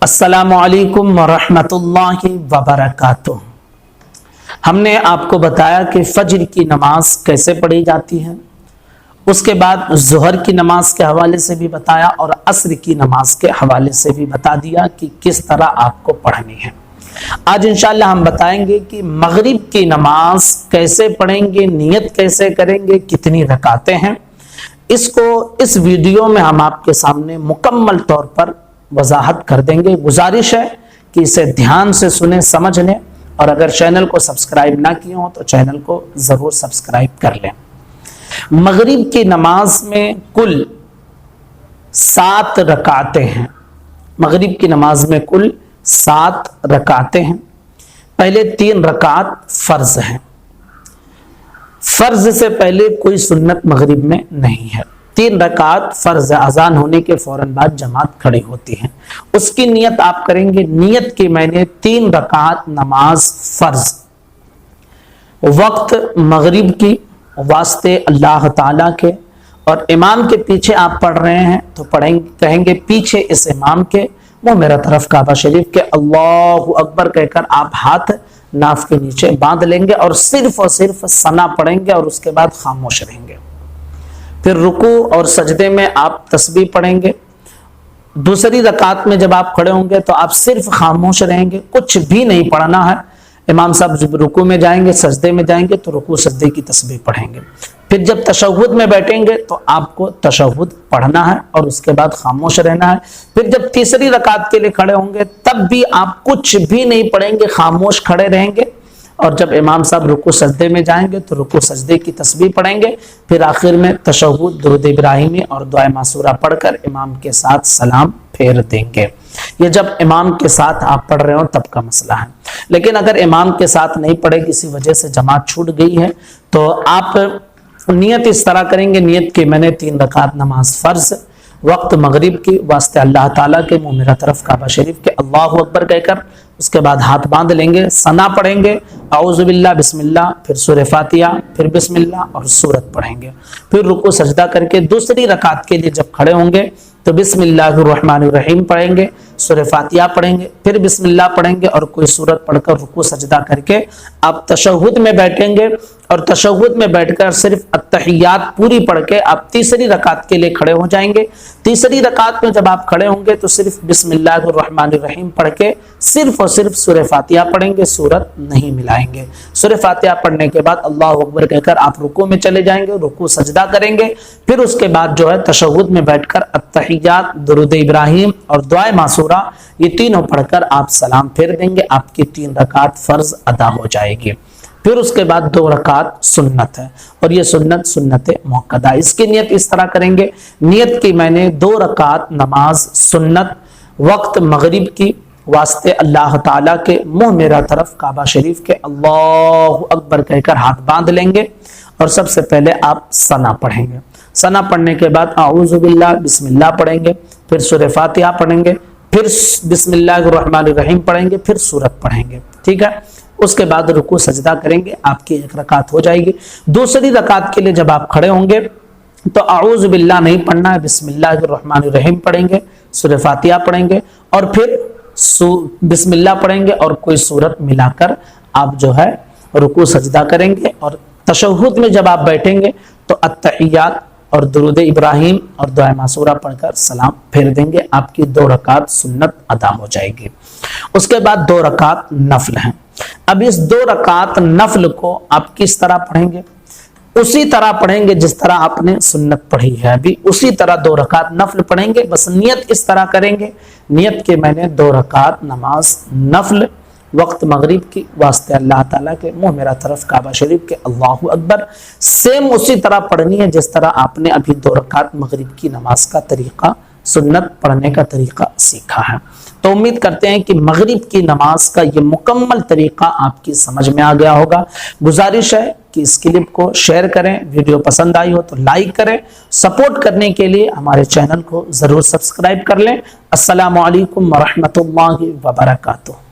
السلام علیکم ورحمۃ اللہ وبرکاتہ۔ ہم نے آپ کو بتایا کہ فجر کی نماز کیسے پڑھی جاتی ہے، اس کے بعد ظہر کی نماز کے حوالے سے بھی بتایا اور عصر کی نماز کے حوالے سے بھی بتا دیا کہ کس طرح آپ کو پڑھنی ہے۔ آج انشاءاللہ ہم بتائیں گے کہ مغرب کی نماز کیسے پڑھیں گے، نیت کیسے کریں گے، کتنی رکعتیں ہیں۔ اس ویڈیو میں ہم آپ کے سامنے مکمل طور پر وضاحت کر دیں گے۔ گزارش ہے کہ اسے دھیان سے سنیں، سمجھ لیں، اور اگر چینل کو سبسکرائب نہ کیے ہوں تو چینل کو ضرور سبسکرائب کر لیں۔ مغرب کی نماز میں کل 7 رکعتیں ہیں۔ مغرب کی نماز میں کل 7 رکعتیں ہیں۔ پہلے 3 رکعت فرض ہیں۔ فرض سے پہلے کوئی سنت مغرب میں نہیں ہے۔ 3 رکعت فرض، اذان ہونے کے فوراً بعد جماعت کھڑی ہوتی ہے، اس کی نیت آپ کریں گے۔ نیت کی میں نے 3 رکعت نماز فرض، وقت مغرب کی، واسطے اللہ تعالیٰ کے، اور امام کے پیچھے آپ پڑھ رہے ہیں تو کہیں گے پیچھے اس امام کے وہ میرا طرف کعبہ شریف کے اللہ اکبر کہہ کر آپ ہاتھ ناف کے نیچے باندھ لیں گے اور صرف ثنا پڑھیں گے اور اس کے بعد خاموش رہیں گے۔ پھر رکوع اور سجدے میں آپ تسبیح پڑھیں گے۔ دوسری رکعت میں جب آپ کھڑے ہوں گے تو آپ صرف خاموش رہیں گے، کچھ بھی نہیں پڑھنا ہے۔ امام صاحب جب رکوع میں جائیں گے، سجدے میں جائیں گے تو رکوع سجدے کی تسبیح پڑھیں گے۔ پھر جب تشہد میں بیٹھیں گے تو آپ کو تشہد پڑھنا ہے اور اس کے بعد خاموش رہنا ہے۔ پھر جب تیسری رکعت کے لیے کھڑے ہوں گے تب بھی آپ کچھ بھی نہیں پڑھیں گے، خاموش کھڑے رہیں گے، اور جب امام صاحب رکوع سجدے میں جائیں گے تو رکوع سجدے کی تسبیح پڑھیں گے۔ پھر آخر میں تشہد، درود ابراہیمی اور دعائے معصورہ پڑھ کر امام کے ساتھ سلام پھیر دیں گے۔ یہ جب امام کے ساتھ آپ پڑھ رہے ہوں تب کا مسئلہ ہے، لیکن اگر امام کے ساتھ نہیں پڑھے، کسی وجہ سے جماعت چھوٹ گئی ہے، تو آپ نیت اس طرح کریں گے۔ نیت کی میں نے 3 رکعت نماز فرض، وقت مغرب کی، واسطے اللہ تعالیٰ کے، منہ میرا طرف کعبہ شریف کے، اللہ اکبر کہہ کر اس کے بعد ہاتھ باندھ لیں گے، ثنا پڑھیں گے، اعوذ باللہ، بسم اللہ، پھر سورہ فاتحہ، پھر بسم اللہ اور سورت پڑھیں گے۔ پھر رکوع سجدہ کر کے دوسری رکعت کے لیے جب کھڑے ہوں گے تو بسم اللہ الرحمن الرحیم پڑھیں گے، سورہ فاتحہ پڑھیں گے، پھر بسم اللہ پڑھیں گے اور کوئی سورت پڑھ کر رکوع سجدہ کر کے آپ تشہد میں بیٹھیں گے، اور تشہد میں بیٹھ کر صرف التحیات پوری پڑھ کے آپ تیسری رکعت کے لیے کھڑے ہو جائیں گے۔ تیسری رکعت میں جب آپ کھڑے ہوں گے تو صرف بسم اللہ الرحمن الرحیم پڑھ کے صرف اور صرف سورہ فاتحہ پڑھیں گے، سورت نہیں ملائیں گے۔ سورہ فاتحہ پڑھنے کے بعد اللہ اکبر کہہ کر آپ رکوع میں چلے جائیں گے، رکوع سجدہ کریں گے، پھر اس کے بعد جو ہے تشہد میں بیٹھ کر التحیات، درود ابراہیم اور دعائے معصورہ یہ تینوں پڑھ کر آپ سلام پھیر دیں گے۔ آپ کی 3 رکعت فرض ادا ہو جائے گی۔ پھر اس کے بعد 2 رکعت سنت ہے، اور یہ سنت موقدہ۔ اس کی نیت اس طرح کریں گے۔ نیت کی میں نے 2 رکعت نماز سنت، وقت مغرب کی، واسطے اللہ تعالیٰ کے، منہ میرا طرف کعبہ شریف کے، اللہ اکبر کہہ کر ہاتھ باندھ لیں گے، اور سب سے پہلے آپ ثنا پڑھیں گے۔ ثنا پڑھنے کے بعد اعوذ باللہ، بسم اللہ پڑھیں گے، پھر سورہ فاتحہ پڑھیں گے، پھر بسم اللہ الرحمن الرحیم پڑھیں گے، پھر سورت پڑھیں گے، ٹھیک ہے۔ اس کے بعد رکوع سجدہ کریں گے، آپ کی 1 رکعت ہو جائے گی۔ دوسری رکعت کے لیے جب آپ کھڑے ہوں گے تو اعوذ باللہ نہیں پڑھنا ہے، بسم اللہ الرحمن الرحیم پڑھیں گے، سورہ فاتحہ پڑھیں گے، اور پھر بسم اللہ پڑھیں گے اور کوئی سورت ملا کر آپ جو ہے رکوع سجدہ کریں گے۔ اور تشہد میں جب آپ بیٹھیں گے تو التحیات اور درود ابراہیم اور دعائے معصورہ پڑھ کر سلام پھیر دیں گے۔ آپ کی 2 رکعت سنت ادا ہو جائے گی۔ اس کے بعد 2 رکعت نفل ہیں۔ اب اس 2 رکعت نفل کو آپ کس طرح پڑھیں گے؟ اسی طرح پڑھیں گے جس طرح آپ نے سنت پڑھی ہے، ابھی اسی طرح 2 رکعت نفل پڑھیں گے، بس نیت اس طرح کریں گے۔ نیت کے میں نے 2 رکعت نماز نفل، وقت مغرب کی، واسطے اللہ تعالیٰ کے، منہ میرا طرف کعبہ شریف کے، اللہ اکبر، سیم اسی طرح پڑھنی ہے جس طرح آپ نے ابھی 2 رکعت مغرب کی نماز کا طریقہ، سنت پڑھنے کا طریقہ سیکھا ہے۔ تو امید کرتے ہیں کہ مغرب کی نماز کا یہ مکمل طریقہ آپ کی سمجھ میں آ گیا ہوگا۔ گزارش ہے کہ اس کلپ کو شیئر کریں، ویڈیو پسند آئی ہو تو لائک کریں، سپورٹ کرنے کے لیے ہمارے چینل کو ضرور سبسکرائب کر لیں۔ السلام علیکم ورحمۃ اللہ وبرکاتہ۔